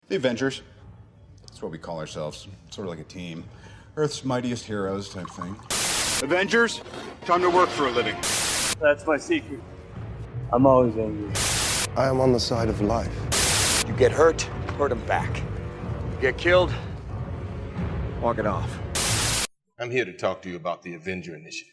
The Avengers. That's what we call ourselves. Sort of like a team. Earth's mightiest heroes type thing. Avengers, time to work for a living. That's my secret. I'm always angry. I am on the side of life. You get hurt, hurt him back. You get killed, Walk it off. I'm here to talk to you about the Avenger Initiative.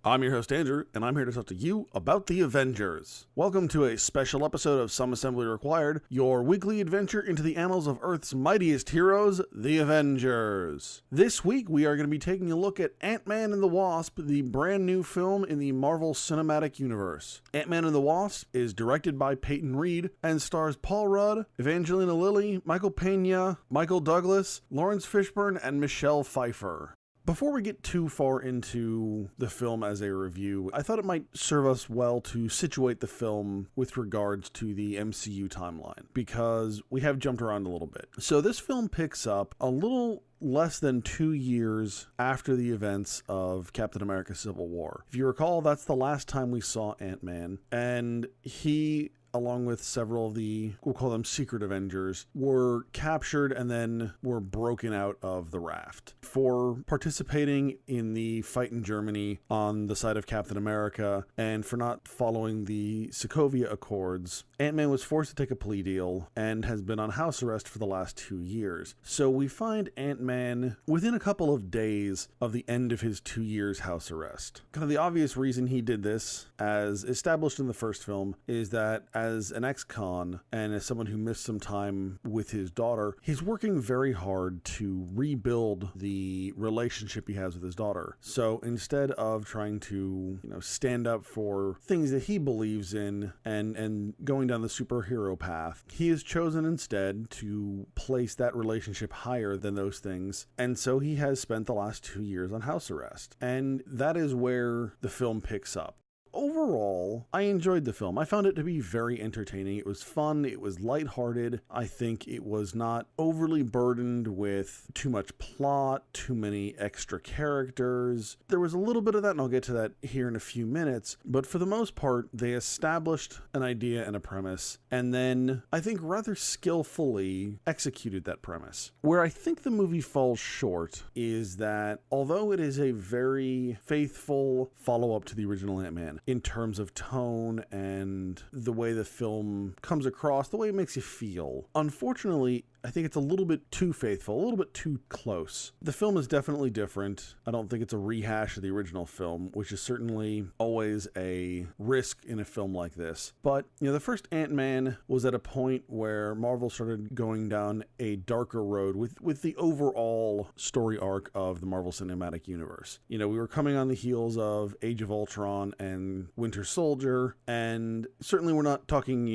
I'm your host, Andrew, and I'm here to talk to you about the Avengers. Welcome to a special episode of Some Assembly Required, your weekly adventure into the annals of Earth's mightiest heroes, the Avengers. This week, we are going to be taking a look at Ant-Man and the Wasp, the brand new film in the Marvel Cinematic Universe. Ant-Man and the Wasp is directed by Peyton Reed and stars Paul Rudd, Evangelina Lilly, Michael Pena, Michael Douglas, Lawrence Fishburne, and Michelle Pfeiffer. Before we get too far into the film as a review, I thought it might serve us well to situate the film with regards to the MCU timeline, because we have jumped around a little bit. So this film picks up a little less than 2 years after the events of Captain America Civil War. If you recall, that's the last time we saw Ant-Man, and he, along with several of the, we'll call them secret Avengers, were captured and then were broken out of the raft. For participating in the fight in Germany on the side of Captain America and for not following the Sokovia Accords, Ant-Man was forced to take a plea deal and has been on house arrest for the last 2 years. So we find Ant-Man within a couple of days of the end of his 2 years house arrest. Kind of the obvious reason he did this, as established in the first film, is that as an ex-con and as someone who missed some time with his daughter, he's working very hard to rebuild the relationship he has with his daughter. So instead of trying to, stand up for things that he believes in and going down the superhero path, he has chosen instead to place that relationship higher than those things. And so he has spent the last 2 years on house arrest. And that is where the film picks up. Overall, I enjoyed the film. I found it to be very entertaining. It was fun. It was lighthearted. I think it was not overly burdened with too much plot, too many extra characters. There was a little bit of that, and I'll get to that here in a few minutes. But for the most part, they established an idea and a premise, and then I think rather skillfully executed that premise. Where I think the movie falls short is that although it is a very faithful follow-up to the original Ant-Man, in terms of tone and the way the film comes across, the way it makes you feel, unfortunately, I think it's a little bit too faithful, a little bit too close. The film is definitely different. I don't think it's a rehash of the original film, which is certainly always a risk in a film like this. But, the first Ant-Man was at a point where Marvel started going down a darker road with the overall story arc of the Marvel Cinematic Universe. We were coming on the heels of Age of Ultron and Winter Soldier, and certainly we're not talking,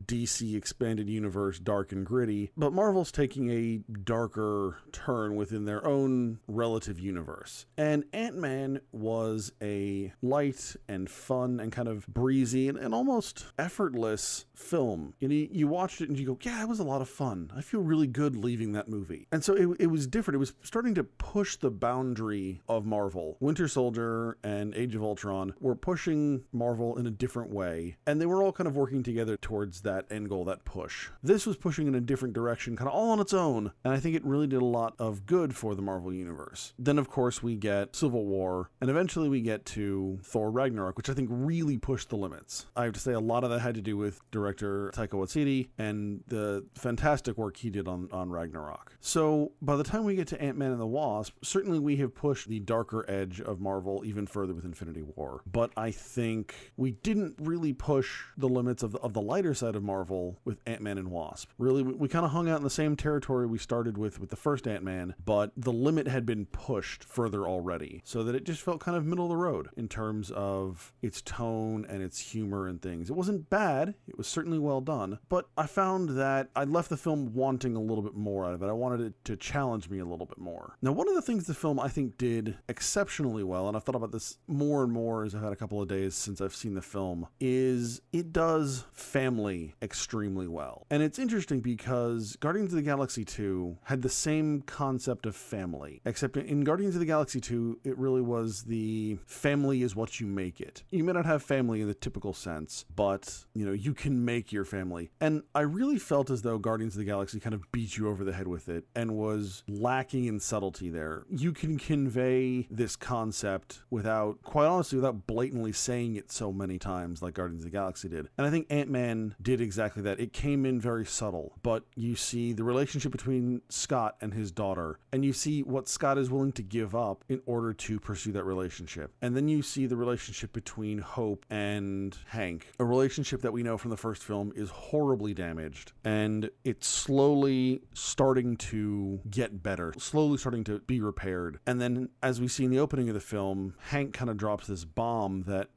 DC Expanded Universe dark and gritty, but Marvel's taking a darker turn within their own relative universe. And Ant-Man was a light and fun and kind of breezy and almost effortless film. You watched it and you go, yeah, it was a lot of fun. I feel really good leaving that movie. And so it was different. It was starting to push the boundary of Marvel. Winter Soldier and Age of Ultron were pushing Marvel in a different way, and they were all kind of working together towards that end goal, that push. This was pushing in a different direction, kind of all on its own, and I think it really did a lot of good for the Marvel Universe. Then, of course, we get Civil War, and eventually we get to Thor Ragnarok, which I think really pushed the limits. I have to say a lot of that had to do with director Taika Waititi and the fantastic work he did on Ragnarok. So, by the time we get to Ant-Man and the Wasp, certainly we have pushed the darker edge of Marvel even further with Infinity War. But I think we didn't really push the limits of the lighter side of Marvel with Ant-Man and Wasp. Really, we kind of hung out in the same territory we started with the first Ant-Man, but the limit had been pushed further already, so that it just felt kind of middle of the road in terms of its tone and its humor and things. It wasn't bad, it was certainly well done, but I found that I left the film wanting a little bit more out of it. I wanted it to challenge me a little bit more. Now, one of the things the film I think did exceptionally well, and I've thought about this more and more as I've had a couple of days since I've seen the film is it does family extremely well. And it's interesting because Guardians of the Galaxy 2 had the same concept of family, except in Guardians of the Galaxy 2, it really was the family is what you make it. You may not have family in the typical sense, but, you can make your family. And I really felt as though Guardians of the Galaxy kind of beat you over the head with it and was lacking in subtlety there. You can convey this concept quite honestly, without blatantly saying it so many times like Guardians of the Galaxy did. And I think Ant-Man did exactly that. It came in very subtle, but you see the relationship between Scott and his daughter, and you see what Scott is willing to give up in order to pursue that relationship. And then you see the relationship between Hope and Hank, a relationship that we know from the first film is horribly damaged, and it's slowly starting to get better, slowly starting to be repaired. And then as we see in the opening of the film, Hank kind of drops this bomb that,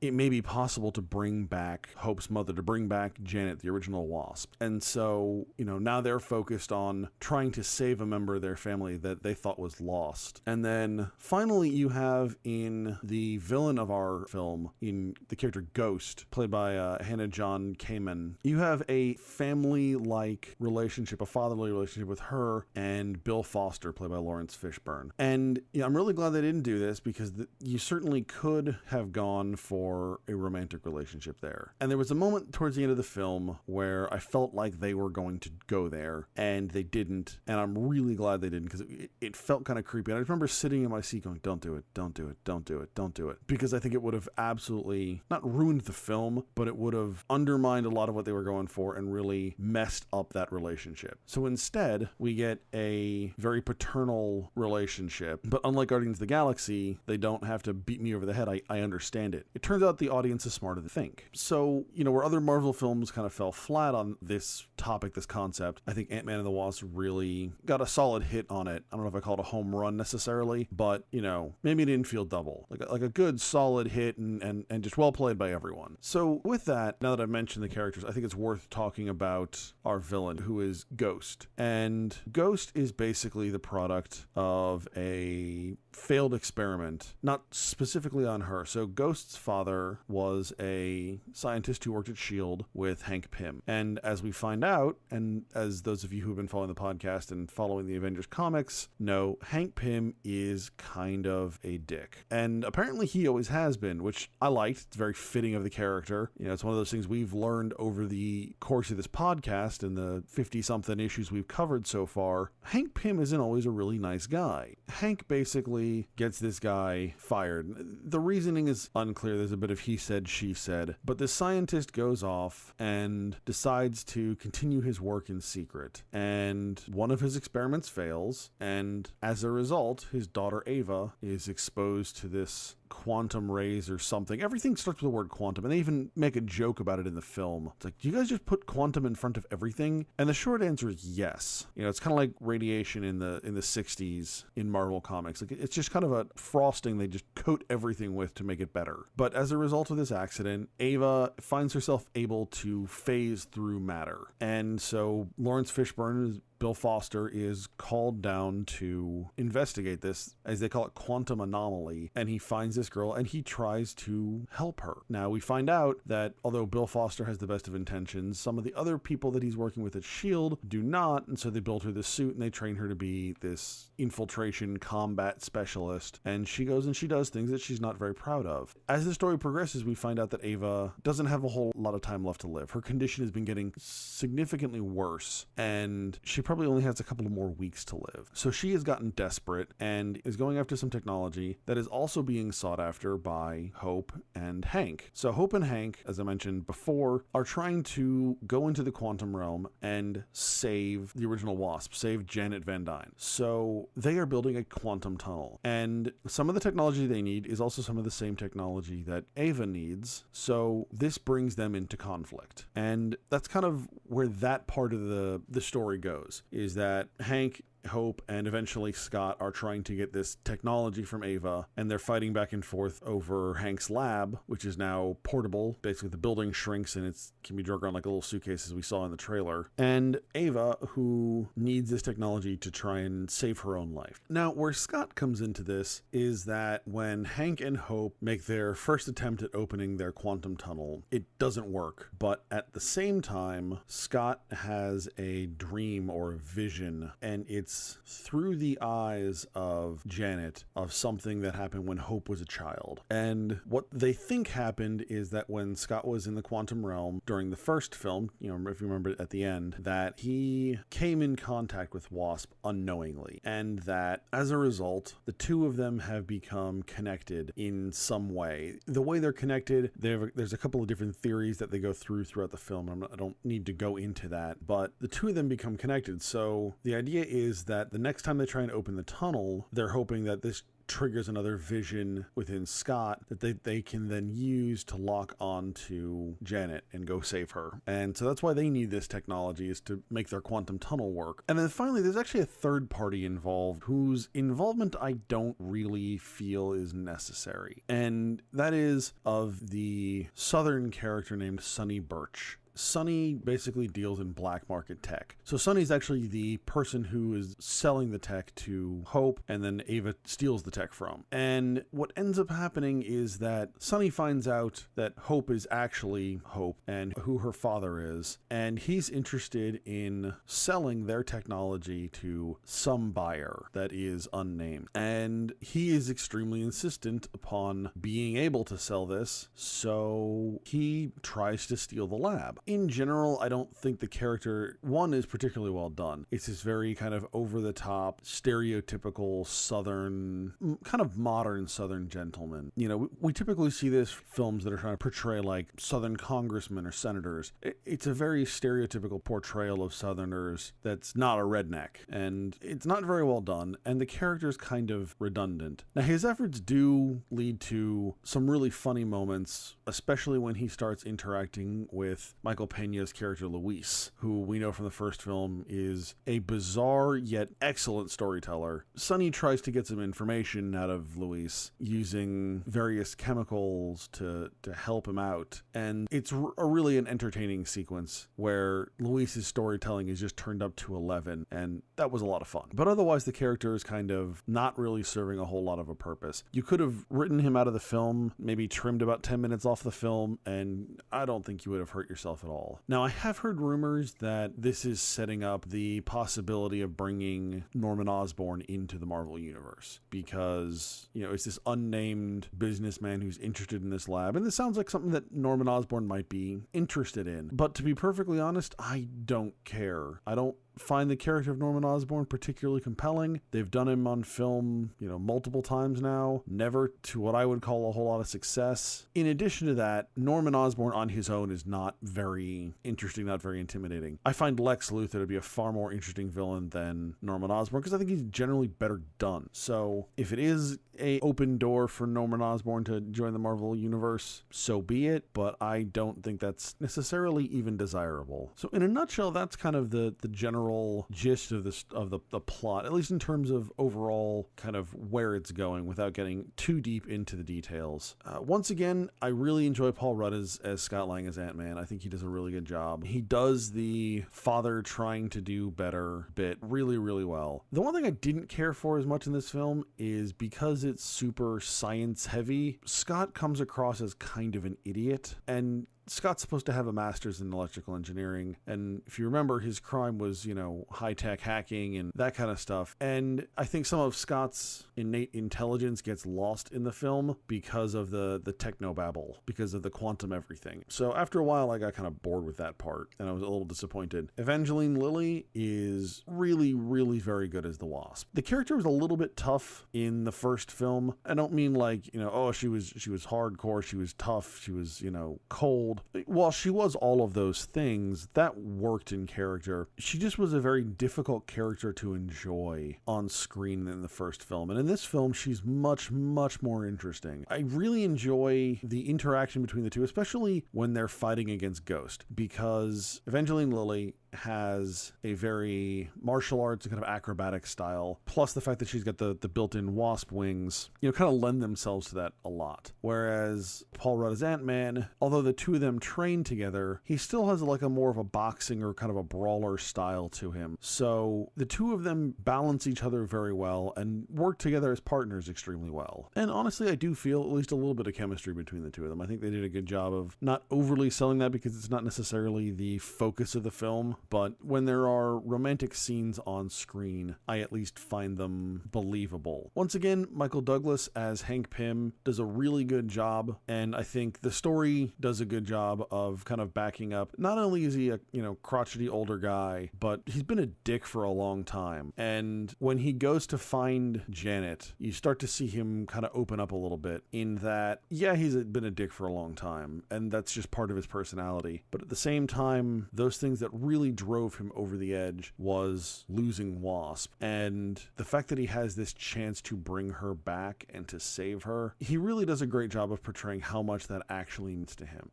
it may be possible to bring back Hope's mother, to bring back Janet, the original Wasp. And so, now they're focused on trying to save a member of their family that they thought was lost. And then finally you have in the villain of our film, in the character Ghost, played by Hannah John-Kamen, you have a family-like relationship, a fatherly relationship with her and Bill Foster, played by Lawrence Fishburne. And I'm really glad they didn't do this because you certainly could have gone for a romantic relationship there. And there was a moment towards the end of the film where I felt like they were going to go there and they didn't. And I'm really glad they didn't because it felt kind of creepy. And I remember sitting in my seat going, don't do it, don't do it, don't do it, don't do it. Because I think it would have absolutely not ruined the film, but it would have undermined a lot of what they were going for and really messed up that relationship. So instead, we get a very paternal relationship. But unlike Guardians of the Galaxy, they don't have to beat me over the head. I understand it. It turns out the audience is smarter than they think. So, where other Marvel films kind of fell flat on this topic, this concept, I think Ant-Man and the Wasp really got a solid hit on it. I don't know if I call it a home run necessarily, but, maybe it didn't feel double. Like a good solid hit and just well played by everyone. So with that, now that I've mentioned the characters, I think it's worth talking about our villain, who is Ghost. And Ghost is basically the product of a failed experiment, not specifically on her. So Ghost's father was a scientist who worked at S.H.I.E.L.D. with Hank Pym. And as we find out, and as those of you who have been following the podcast and following the Avengers comics know, Hank Pym is kind of a dick. And apparently he always has been, which I liked. It's very fitting of the character. It's one of those things we've learned over the course of this podcast and the 50-something issues we've covered so far. Hank Pym isn't always a really nice guy. Hank basically gets this guy fired. The reasoning is unclear. There's a bit of he said, she said. But the scientist goes off and decides to continue his work in secret. And one of his experiments fails. And as a result, his daughter Ava is exposed to this quantum rays or something. Everything starts with the word quantum, and they even make a joke about it in the film. It's like, do you guys just put quantum in front of everything? And the short answer is yes. It's kind of like radiation in the 60s in Marvel Comics. Like, it's just kind of a frosting they just coat everything with to make it better. But as a result of this accident, Ava finds herself able to phase through matter. And so Lawrence Fishburne, Bill Foster, is called down to investigate this, as they call it, quantum anomaly, and he finds this girl and he tries to help her. Now we find out that although Bill Foster has the best of intentions, some of the other people that he's working with at S.H.I.E.L.D. do not, and so they build her this suit and they train her to be this infiltration combat specialist, and she goes and she does things that she's not very proud of. As the story progresses, we find out that Ava doesn't have a whole lot of time left to live. Her condition has been getting significantly worse, and she probably only has a couple of more weeks to live. So she has gotten desperate and is going after some technology that is also being sought after by Hope and Hank. So Hope and Hank, as I mentioned before, are trying to go into the quantum realm and save the original Wasp, save Janet Van Dyne. So they are building a quantum tunnel, and some of the technology they need is also some of the same technology that Ava needs. So this brings them into conflict, and that's kind of where that part of the story goes, is that Hank Hope, and eventually Scott are trying to get this technology from Ava, and they're fighting back and forth over Hank's lab, which is now portable. Basically, the building shrinks and it can be drug around like a little suitcase, as we saw in the trailer. And Ava, who needs this technology to try and save her own life. Now, where Scott comes into this is that when Hank and Hope make their first attempt at opening their quantum tunnel, it doesn't work. But at the same time, Scott has a dream or a vision, and it's through the eyes of Janet of something that happened when Hope was a child. And what they think happened is that when Scott was in the quantum realm during the first film, you know, if you remember at the end, that he came in contact with Wasp unknowingly, and that as a result, the two of them have become connected in some way. The way they're connected, there's a couple of different theories that they go throughout the film. I don't need to go into that, but the two of them become connected. So the idea is that the next time they try and open the tunnel, they're hoping that this triggers another vision within Scott that they can then use to lock on to Janet and go save her. And so that's why they need this technology, is to make their quantum tunnel work. And then finally, there's actually a third party involved whose involvement I don't really feel is necessary. And that is of the Southern character named Sonny Birch. Sonny basically deals in black market tech. So Sonny's actually the person who is selling the tech to Hope, and then Ava steals the tech from. And what ends up happening is that Sonny finds out that Hope is actually Hope and who her father is, and he's interested in selling their technology to some buyer that is unnamed. And he is extremely insistent upon being able to sell this, so he tries to steal the lab. In general, I don't think the character, one, is particularly well done. It's this very kind of over-the-top, stereotypical Southern, kind of modern Southern gentleman. You know, we typically see this films that are trying to portray like Southern congressmen or senators. It's a very stereotypical portrayal of Southerners that's not a redneck, and it's not very well done, and the character is kind of redundant. Now, his efforts do lead to some really funny moments, especially when he starts interacting with Michael Peña's character Luis, who we know from the first film is a bizarre yet excellent storyteller. Sonny tries to get some information out of Luis using various chemicals to help him out, and it's really an entertaining sequence where Luis's storytelling is just turned up to 11, and that was a lot of fun. But otherwise, the character is kind of not really serving a whole lot of a purpose. You could have written him out of the film, maybe trimmed about 10 minutes off the film, and I don't think you would have hurt yourself at all. Now, I have heard rumors that this is setting up the possibility of bringing Norman Osborn into the Marvel Universe, because, you know, it's this unnamed businessman who's interested in this lab, and this sounds like something that Norman Osborn might be interested in. But to be perfectly honest, I don't care. I don't find the character of Norman Osborn particularly compelling. They've done him on film, you know, multiple times now, never to what I would call a whole lot of success. In addition to that, Norman Osborn on his own is not very interesting, not very intimidating. I find Lex Luthor to be a far more interesting villain than Norman Osborn, because I think he's generally better done. So if it is a open door for Norman Osborn to join the Marvel Universe, so be it, but I don't think that's necessarily even desirable. So in a nutshell, that's kind of the general gist of the plot, at least in terms of overall kind of where it's going, without getting too deep into the details. Once again, I really enjoy Paul Rudd as Scott Lang as Ant-Man. I think he does a really good job. He does the father trying to do better bit really, really well. The one thing I didn't care for as much in this film is because it's super science heavy, Scott comes across as kind of an idiot, and Scott's supposed to have a master's in electrical engineering, and if you remember, his crime was, you know, high-tech hacking and that kind of stuff. And I think some of Scott's innate intelligence gets lost in the film because of the technobabble, because of the quantum everything. So after a while, I got kind of bored with that part, and I was a little disappointed. Evangeline Lilly is really, really very good as the Wasp. The character was a little bit tough in the first film. I don't mean like, you know, oh, she was hardcore, she was tough, she was, you know, cold. While she was all of those things, that worked in character. She just was a very difficult character to enjoy on screen in the first film. And in this film, she's much, much more interesting. I really enjoy the interaction between the two, especially when they're fighting against Ghost, because Evangeline Lilly has a very martial arts and kind of acrobatic style, plus the fact that she's got the built-in Wasp wings, kind of lend themselves to that a lot. Whereas Paul Rudd as Ant-Man, although the two of them train together, he still has like a more of a boxing or kind of a brawler style to him. So the two of them balance each other very well and work together as partners extremely well. And honestly, I do feel at least a little bit of chemistry between the two of them. I think they did a good job of not overly selling that because it's not necessarily the focus of the film, but when there are romantic scenes on screen, I at least find them believable. Once again, Michael Douglas as Hank Pym does a really good job, and I think the story does a good job of kind of backing up. Not only is he a, crotchety older guy, but he's been a dick for a long time. And when he goes to find Janet, you start to see him kind of open up a little bit in that, yeah, he's been a dick for a long time, and that's just part of his personality. But at the same time, those things that really drove him over the edge was losing Wasp. And the fact that he has this chance to bring her back and to save her, he really does a great job of portraying how much that actually means to him.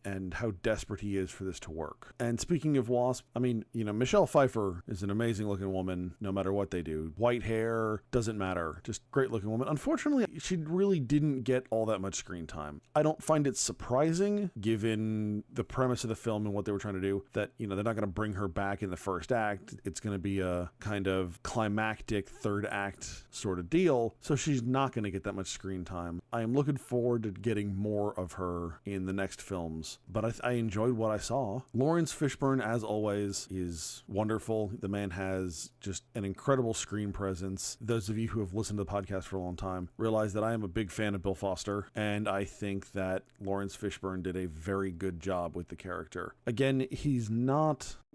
And how desperate he is for this to work. And speaking of Wasp, I mean, Michelle Pfeiffer is an amazing looking woman, no matter what they do. White hair, doesn't matter. Just great looking woman. Unfortunately, she really didn't get all that much screen time. I don't find it surprising, given the premise of the film and what they were trying to do, that, they're not going to bring her back in the first act. It's going to be a kind of climactic third act sort of deal, so she's not going to get that much screen time. I am looking forward to getting more of her in the next films. But I enjoyed what I saw. Lawrence Fishburne, as always, is wonderful. The man has just an incredible screen presence. Those of you who have listened to the podcast for a long time realize that I am a big fan of Bill Foster, and I think that Lawrence Fishburne did a very good job with the character. Again,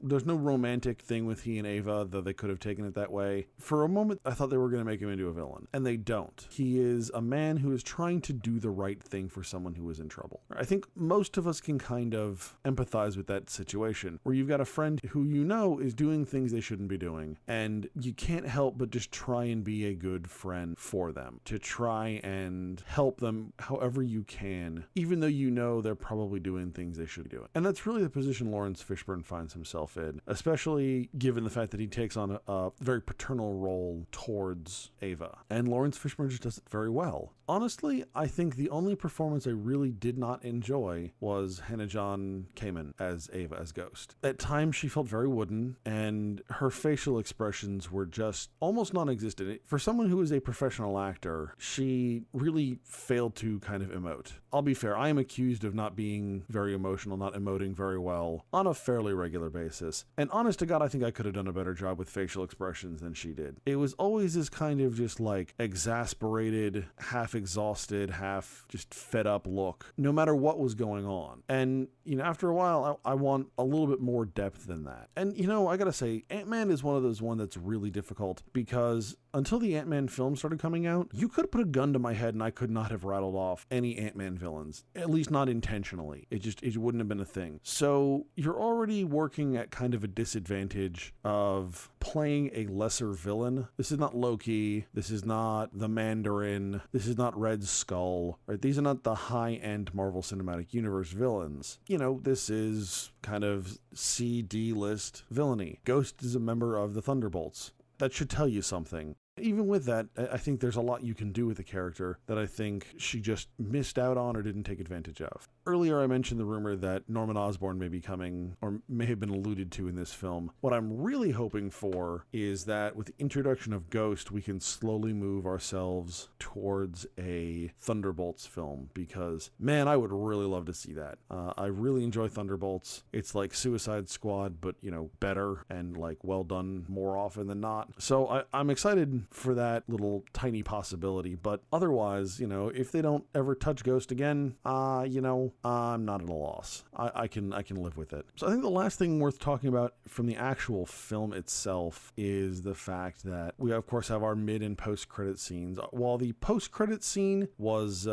there's no romantic thing with he and Ava, though they could have taken it that way. For a moment, I thought they were going to make him into a villain, and they don't. He is a man who is trying to do the right thing for someone who is in trouble. I think most of us can kind of empathize with that situation, where you've got a friend who is doing things they shouldn't be doing, and you can't help but just try and be a good friend for them, to try and help them however you can, even though they're probably doing things they should be doing. And that's really the position Lawrence Fishburne finds himself in, especially given the fact that he takes on a very paternal role towards Ava. And Lawrence Fishburne just does it very well. Honestly, I think the only performance I really did not enjoy was Hannah John-Kamen as Ava, as Ghost. At times, she felt very wooden, and her facial expressions were just almost non-existent. For someone who is a professional actor, she really failed to kind of emote. I'll be fair, I am accused of not being very emotional, not emoting very well on a fairly regular basis. And honest to God, I think I could have done a better job with facial expressions than she did. It was always this kind of just like exasperated, half exhausted, half just fed up look, no matter what was going on. And, after a while, I want a little bit more depth than that. And, I gotta say, Ant-Man is one of those ones that's really difficult, because until the Ant-Man film started coming out, you could have put a gun to my head and I could not have rattled off any Ant-Man villains, at least not intentionally. It wouldn't have been a thing. So you're already working at kind of a disadvantage of playing a lesser villain. This is not Loki. This is not the Mandarin. This is not Red Skull, right? These are not the high-end Marvel Cinematic Universe villains. This is kind of C-D list villainy. Ghost is a member of the Thunderbolts. That should tell you something. Even with that, I think there's a lot you can do with the character that I think she just missed out on or didn't take advantage of. Earlier, I mentioned the rumor that Norman Osborn may be coming, or may have been alluded to in this film. What I'm really hoping for is that with the introduction of Ghost, we can slowly move ourselves towards a Thunderbolts film, because, man, I would really love to see that. I really enjoy Thunderbolts. It's like Suicide Squad, but, better and, well done more often than not. So I'm excited for that little tiny possibility, but otherwise, if they don't ever touch Ghost again, I'm not at a loss. I can live with it. So I think the last thing worth talking about from the actual film itself is the fact that we of course have our mid and post-credit scenes. While the post-credit scene was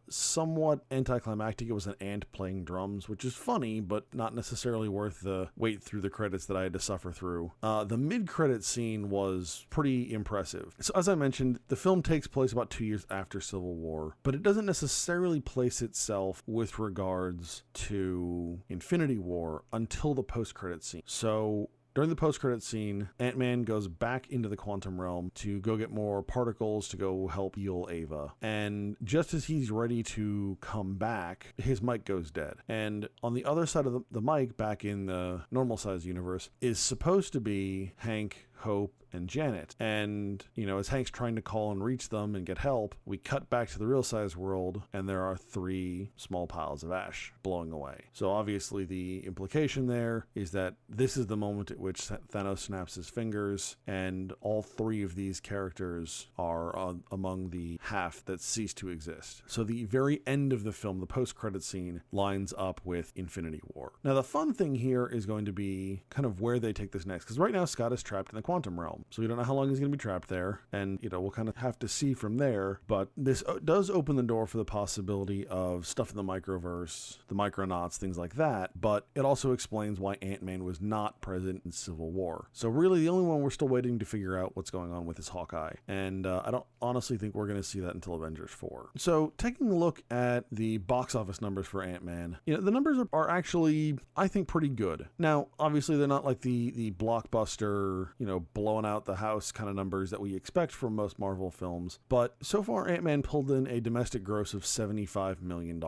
somewhat anticlimactic, it was an ant playing drums, which is funny, but not necessarily worth the wait through the credits that I had to suffer through. The mid-credit scene was pretty impressive. impressive. So as I mentioned, the film takes place about 2 years after Civil War, but it doesn't necessarily place itself with regards to Infinity War until the post-credit scene. So during the post-credit scene, Ant-Man goes back into the quantum realm to go get more particles to go help heal Ava. And just as he's ready to come back, his mic goes dead. And on the other side of the mic, back in the normal-size universe, is supposed to be Hank, Hope, and Janet. And, as Hank's trying to call and reach them and get help, we cut back to the real size world, and there are 3 small piles of ash blowing away. So obviously the implication there is that this is the moment at which Thanos snaps his fingers, and all 3 of these characters are among the half that cease to exist. So the very end of the film, the post-credit scene, lines up with Infinity War. Now the fun thing here is going to be kind of where they take this next, because right now Scott is trapped in the quantum realm. So we don't know how long he's going to be trapped there, and we'll kind of have to see from there. But this does open the door for the possibility of stuff in the microverse, the Micronauts, things like that. But it also explains why Ant-Man was not present in Civil War. So really, the only one we're still waiting to figure out what's going on with is Hawkeye, and I don't honestly think we're going to see that until Avengers 4. So taking a look at the box office numbers for Ant-Man, the numbers are actually, I think, pretty good. Now, obviously, they're not like the blockbuster, blowing out the house kind of numbers that we expect from most Marvel films, but so far Ant-Man pulled in a domestic gross of $75 million.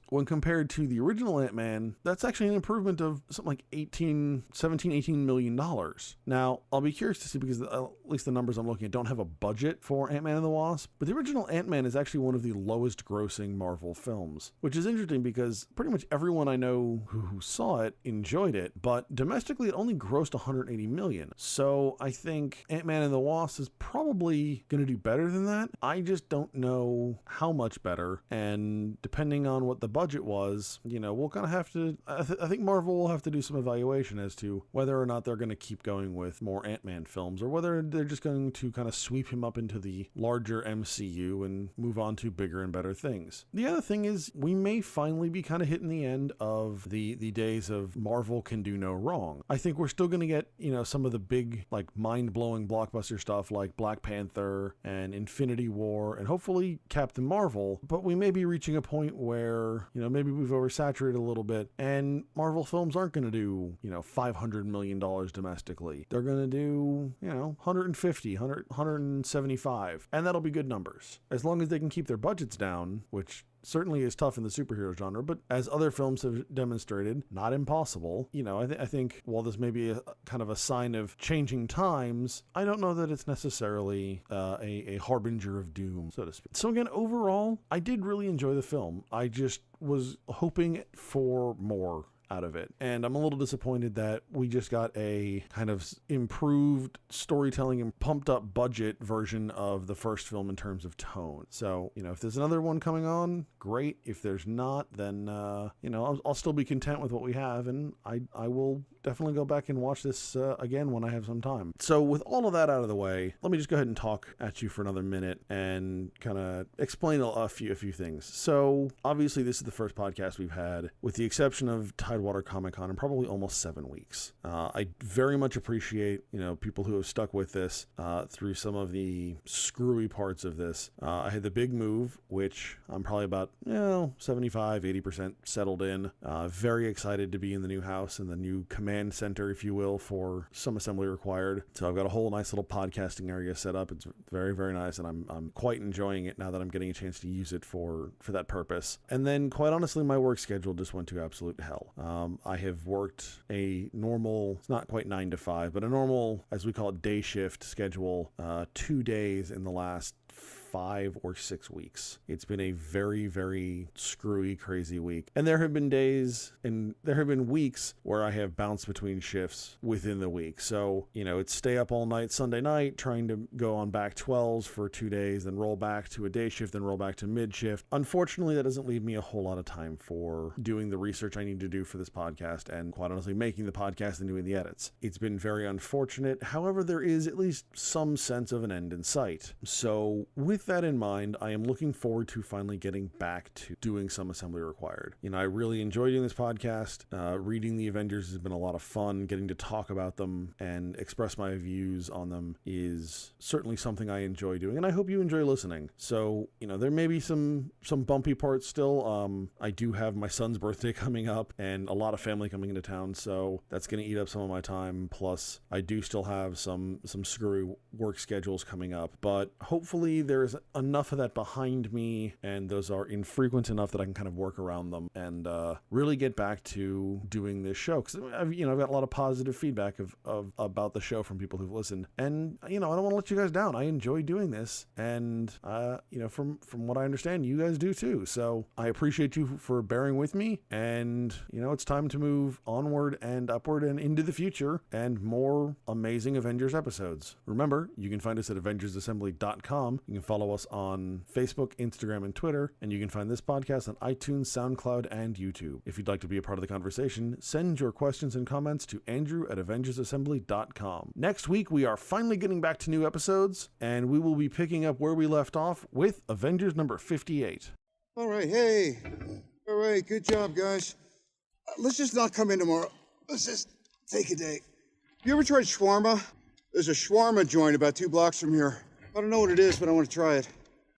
When compared to the original Ant-Man, that's actually an improvement of something like $18 million. Now, I'll be curious to see, because at least the numbers I'm looking at don't have a budget for Ant-Man and the Wasp, but the original Ant-Man is actually one of the lowest grossing Marvel films, which is interesting because pretty much everyone I know who saw it enjoyed it, but domestically it only grossed $180 million. So I think Ant-Man and the Wasp is probably going to do better than that. I just don't know how much better, and depending on what the budget was, we'll kind of have to, I think Marvel will have to do some evaluation as to whether or not they're going to keep going with more Ant-Man films, or whether they're just going to kind of sweep him up into the larger MCU and move on to bigger and better things. The other thing is, we may finally be kind of hitting the end of the days of Marvel can do no wrong. I think we're still going to get, some of the big, like, mind-blowing blockbuster stuff like Black Panther and Infinity War and hopefully Captain Marvel, but we may be reaching a point where, maybe we've oversaturated a little bit, and Marvel films aren't going to do, $500 million domestically. They're going to do, 150, 175, and that'll be good numbers. As long as they can keep their budgets down, which certainly is tough in the superhero genre, but as other films have demonstrated, not impossible. I think while this may be a kind of a sign of changing times, I don't know that it's necessarily a harbinger of doom, so to speak. So again, overall, I did really enjoy the film. I just was hoping for more out of it, and I'm a little disappointed that we just got a kind of improved storytelling and pumped up budget version of the first film in terms of tone. So if there's another one coming on, great. If there's not, then I'll still be content with what we have, and I will definitely go back and watch this again when I have some time. So with all of that out of the way, let me just go ahead and talk at you for another minute and kind of explain a few things. So obviously this is the first podcast we've had, with the exception of Tidewater Comic-Con, in probably almost 7 weeks. I very much appreciate people who have stuck with this through some of the screwy parts of this. I had the big move, which I'm probably about 75-80% settled in. Very excited to be in the new house and the new command center, if you will, for Some Assembly Required. So I've got a whole nice little podcasting area set up. It's very, very nice, and I'm quite enjoying it now that I'm getting a chance to use it for that purpose. And then, quite honestly, my work schedule just went to absolute hell. I have worked a normal, it's not quite 9 to 5, but a normal, as we call it, day shift schedule, 2 days in the last 5 or 6 weeks. It's been a very, very screwy, crazy week. And there have been days and there have been weeks where I have bounced between shifts within the week. So, it's stay up all night Sunday night, trying to go on back 12s for 2 days, then roll back to a day shift, then roll back to mid shift. Unfortunately, that doesn't leave me a whole lot of time for doing the research I need to do for this podcast, and quite honestly, making the podcast and doing the edits. It's been very unfortunate. However, there is at least some sense of an end in sight. So with with that in mind, I am looking forward to finally getting back to doing some Assembly Required. You know, I really enjoy doing this podcast. Reading the Avengers has been a lot of fun. Getting to talk about them and express my views on them is certainly something I enjoy doing, and I hope you enjoy listening. So, you know, there may be some bumpy parts still. I do have my son's birthday coming up and a lot of family coming into town, so that's going to eat up some of my time. Plus, I do still have some screwy work schedules coming up, but hopefully there's enough of that behind me, and those are infrequent enough that I can kind of work around them and really get back to doing this show. Because I've got a lot of positive feedback about the show from people who've listened, and I don't want to let you guys down. I enjoy doing this, and from what I understand, you guys do too. So I appreciate you for bearing with me, and it's time to move onward and upward and into the future and more amazing Avengers episodes. Remember, you can find us at AvengersAssembly.com. You can follow us on Facebook, Instagram, and Twitter, and you can find this podcast on iTunes, SoundCloud, and YouTube. If you'd like to be a part of the conversation, send your questions and comments to Andrew at AvengersAssembly.com. Next week, we are finally getting back to new episodes, and we will be picking up where we left off with Avengers number 58. All right, hey. All right, good job, guys. Let's just not come in tomorrow. Let's just take a day. You ever tried shawarma? There's a shawarma joint about 2 blocks from here. I don't know what it is, but I want to try it.